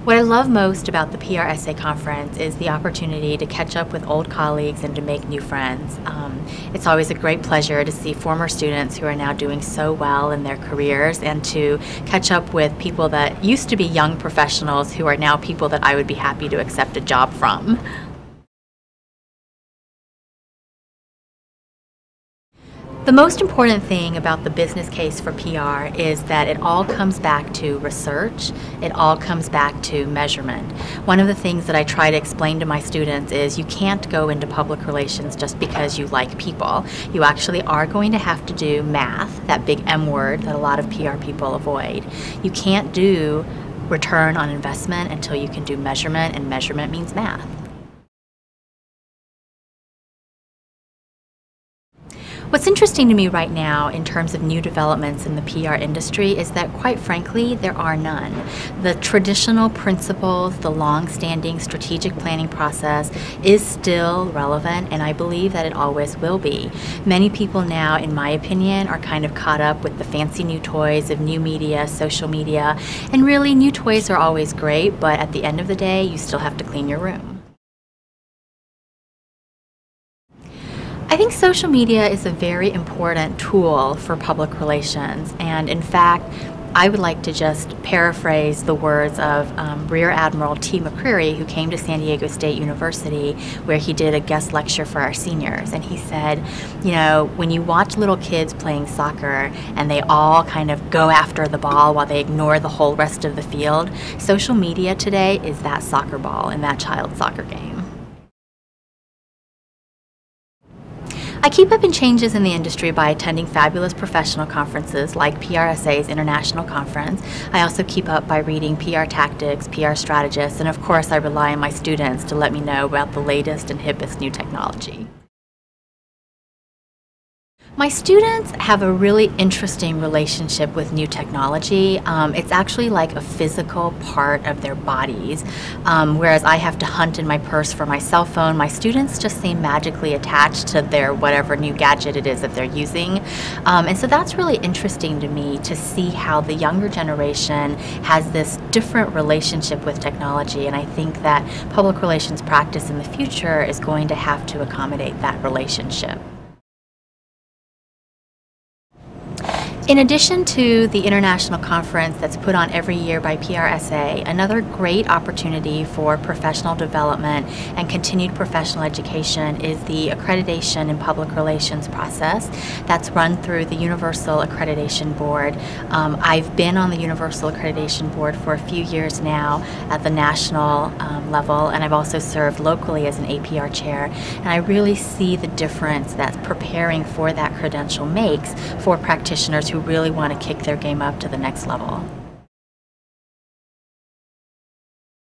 What I love most about the PRSA conference is the opportunity to catch up with old colleagues and to make new friends. It's always a great pleasure to see former students who are now doing so well in their careers and to catch up with people that used to be young professionals who are now people that I would be happy to accept a job from. The most important thing about the business case for PR is that it all comes back to research, it all comes back to measurement. One of the things that I try to explain to my students is you can't go into public relations just because you like people. You actually are going to have to do math, that big M word that a lot of PR people avoid. You can't do return on investment until you can do measurement, and measurement means math. What's interesting to me right now in terms of new developments in the PR industry is that, quite frankly, there are none. The traditional principles, the long-standing strategic planning process is still relevant, and I believe that it always will be. Many people now, in my opinion, are kind of caught up with the fancy new toys of new media, social media, and really new toys are always great, but at the end of the day, you still have to clean your room. I think social media is a very important tool for public relations, and in fact, I would like to just paraphrase the words of Rear Admiral T. McCreary, who came to San Diego State University, where he did a guest lecture for our seniors, and he said, you know, when you watch little kids playing soccer and they all kind of go after the ball while they ignore the whole rest of the field, social media today is that soccer ball in that child's soccer game. I keep up in changes in the industry by attending fabulous professional conferences like PRSA's International Conference. I also keep up by reading PR Tactics, PR Strategists, and of course I rely on my students to let me know about the latest and hippest new technology. My students have a really interesting relationship with new technology. It's actually like a physical part of their bodies. Whereas I have to hunt in my purse for my cell phone, my students just seem magically attached to their whatever new gadget it is that they're using. And so that's really interesting to me to see how the younger generation has this different relationship with technology. And I think that public relations practice in the future is going to have to accommodate that relationship. In addition to the international conference that's put on every year by PRSA, another great opportunity for professional development and continued professional education is the accreditation and public relations process that's run through the Universal Accreditation Board. I've been on the Universal Accreditation Board for a few years now at the national level, and I've also served locally as an APR chair, and I really see the difference that preparing for that credential makes for practitioners who really want to kick their game up to the next level.